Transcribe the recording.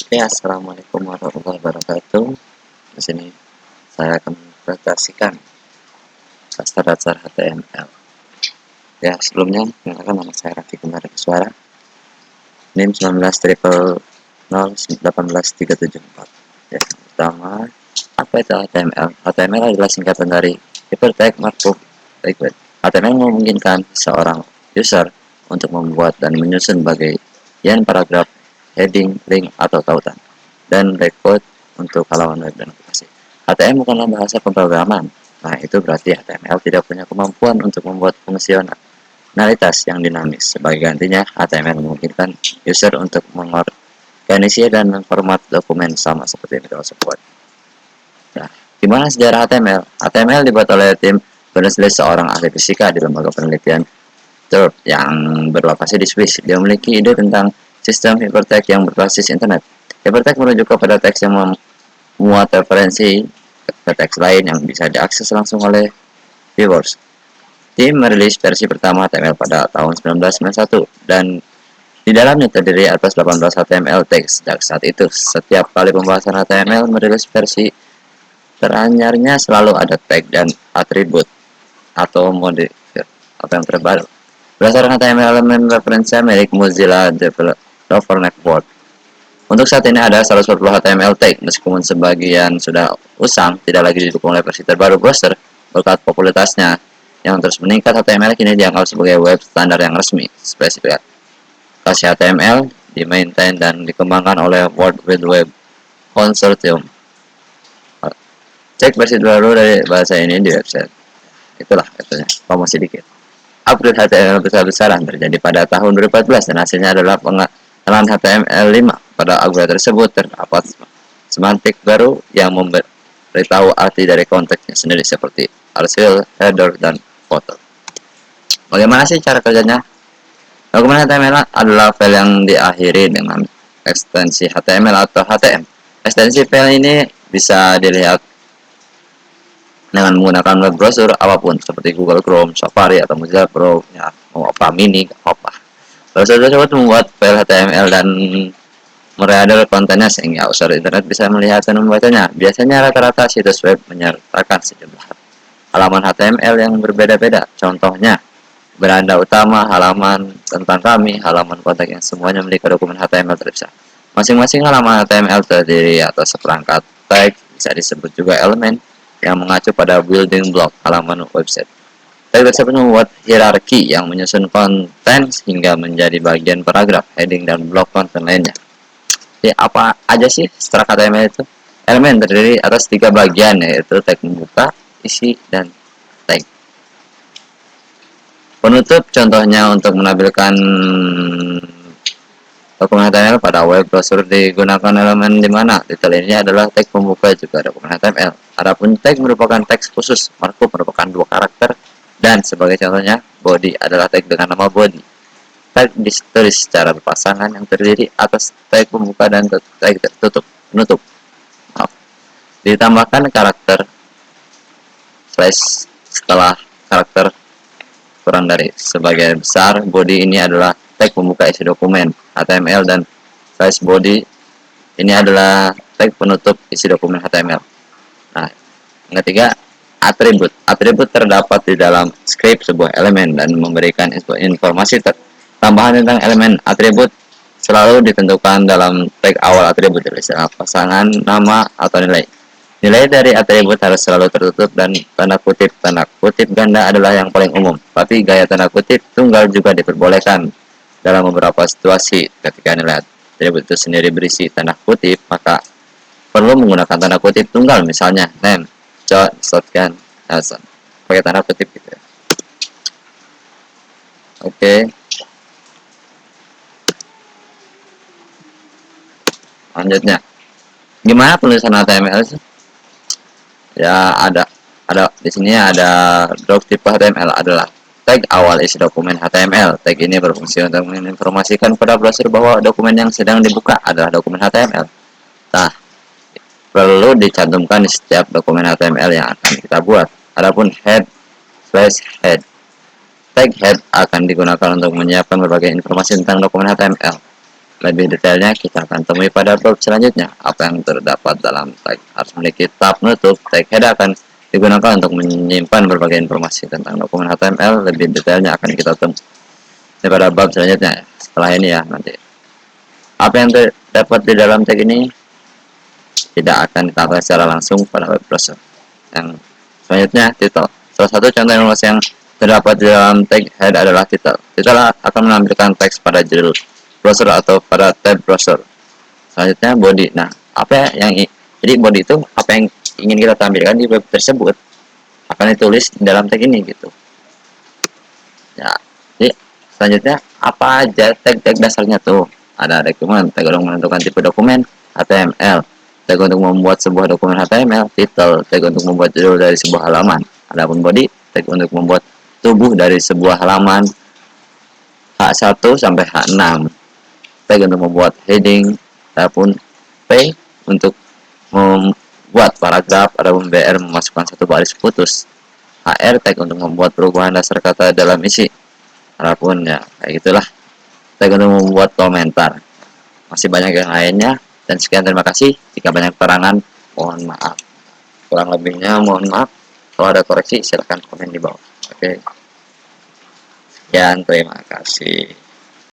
Ya, assalamualaikum warahmatullahi wabarakatuh. Di sini saya akan mempresentasikan dasar-dasar HTML. Ya, sebelumnya perkenalkan nama saya Raffi Kemar Suara, NIM 19.000.18374. Ya, pertama, apa itu HTML? HTML adalah singkatan dari Hypertext Markup Language. HTML memungkinkan seorang user untuk membuat dan menyusun bagian paragraf, heading, link, atau tautan, dan breakpoint untuk halaman web dan aplikasi. HTML bukanlah bahasa pemrograman. Nah, itu berarti HTML tidak punya kemampuan untuk membuat fungsionalitas yang dinamis. Sebagai gantinya, HTML memungkinkan user untuk mengorganisir dan memformat dokumen sama seperti Microsoft Word. Nah, gimana sejarah HTML? HTML dibuat oleh tim penulis seorang ahli fisika di lembaga penelitian TURP yang berlokasi di Swiss. Dia memiliki ide tentang sistem hypertext yang berbasis internet. Hypertext merujuk kepada teks yang memuat referensi ke teks lain yang bisa diakses langsung oleh viewers. Tim merilis versi pertama HTML pada tahun 1991 dan di dalamnya terdiri atas 18 HTML teks. Sejak saat itu, setiap kali pembahasan HTML merilis versi teranyarnya selalu ada tag dan atribut atau modifier atau yang terbaru. Berdasarkan HTML elemen referensi milik Mozilla Developer Network. Untuk saat ini ada 140 HTML tag, meskipun sebagian sudah usang, tidak lagi didukung oleh versi terbaru browser. Berkat popularitasnya yang terus meningkat, HTML kini dianggap sebagai web standar yang resmi. Spesifikasi HTML dimaintain dan dikembangkan oleh World Wide Web Consortium. Cek versi terbaru dari bahasa ini di website. Itulah katanya, promosi dikit. Upgrade HTML besar-besaran terjadi pada tahun 2014 dan hasilnya adalah pengenalan HTML5. Pada upgrade tersebut terdapat semantik baru yang memberitahu arti dari konteksnya sendiri seperti artikel, header, dan foto. Bagaimana sih cara kerjanya? Dokumen HTML adalah file yang diakhiri dengan ekstensi HTML atau HTM. Ekstensi file ini bisa dilihat dengan menggunakan web browser apapun seperti Google Chrome, Safari, atau Mozilla Pro, ya, mau apa mini, apa. Browser tersebut membuat file HTML dan merender kontennya sehingga user internet bisa melihat dan membacanya. Biasanya rata-rata situs web menyertakan sejumlah halaman HTML yang berbeda-beda. Contohnya, beranda utama, halaman tentang kami, halaman kontak yang semuanya memiliki dokumen HTML terpisah. Masing-masing halaman HTML terdiri atas seperangkat tag, bisa disebut juga elemen, yang mengacu pada building block halaman website. Tag tersebut membuat hierarki yang menyusun konten hingga menjadi bagian paragraf, heading, dan blok konten lainnya. Jadi apa aja sih struct HTML itu? Elemen terdiri atas 3 bagian, yaitu tag pembuka, isi, dan tag penutup. Contohnya untuk menampilkan dokumen HTML pada web browser digunakan elemen di mana detail ini adalah tag pembuka juga dokumen HTML. Adapun tag merupakan teks khusus, markup merupakan 2 karakter, dan sebagai contohnya body adalah tag dengan nama body. Tag ditulis secara berpasangan yang terdiri atas tag pembuka dan tag tertutup penutup. Maaf. Ditambahkan karakter slash setelah karakter kurang dari sebagian besar. Body ini adalah tag pembuka isi dokumen HTML dan slash body ini adalah tag penutup isi dokumen HTML. Nah, yang ketiga, atribut. Atribut terdapat di dalam script sebuah elemen dan memberikan informasi tambahan tentang elemen. Atribut selalu ditentukan dalam tag awal atribut, misalnya pasangan, nama, atau nilai. Nilai dari atribut harus selalu tertutup dan tanda kutip ganda adalah yang paling umum. Tapi gaya tanda kutip tunggal juga diperbolehkan dalam beberapa situasi. Ketika nilai atribut itu sendiri berisi tanda kutip, maka perlu menggunakan tanda kutip tunggal, misalnya name, John, shotgun, Nelson, pakai tanda kutip gitu ya. Oke. Lanjutnya, gimana penulisan HTML sih? Ya, ada di sini ada doc tipe HTML adalah tag awal isi dokumen HTML. Tag ini berfungsi untuk menginformasikan pada browser bahwa dokumen yang sedang dibuka adalah dokumen HTML. Nah, perlu dicantumkan di setiap dokumen HTML yang akan kita buat. Adapun head slash head, tag head akan digunakan untuk menyiapkan berbagai informasi tentang dokumen HTML. Lebih detailnya kita akan temui pada bab selanjutnya. Apa yang terdapat dalam tag harus memiliki tab penutup. Tag header akan digunakan untuk menyimpan berbagai informasi tentang dokumen HTML. Lebih detailnya akan kita temui pada bab selanjutnya. Setelah ini ya nanti. Apa yang terdapat di dalam tag ini tidak akan ditampilkan secara langsung pada web browser. Yang selanjutnya, title. Salah satu contoh informasi yang terdapat di dalam tag head adalah title. Title akan menampilkan teks pada judul browser atau pada tab browser. Selanjutnya body. Nah, apa yang jadi body itu apa yang ingin kita tampilkan di web tersebut akan ditulis di dalam tag ini gitu. Ya, jadi selanjutnya apa aja tag-tag dasarnya tuh? Ada dokumen, tag untuk menentukan tipe dokumen, HTML, tag untuk membuat sebuah dokumen HTML, title, tag untuk membuat judul dari sebuah halaman. Adapun body, tag untuk membuat tubuh dari sebuah halaman H1 sampai H6. Tag untuk membuat heading, adapun P untuk membuat paragraf, adapun BR memasukkan satu baris putus. HR tag untuk membuat perubahan dasar kata dalam isi. Adapun ya kayak gitulah. Tag untuk membuat komentar. Masih banyak yang lainnya dan sekian, terima kasih. Jika banyak kekurangan mohon maaf. Kurang lebihnya mohon maaf. Kalau ada koreksi silahkan komen di bawah. Oke. Sekian, terima kasih.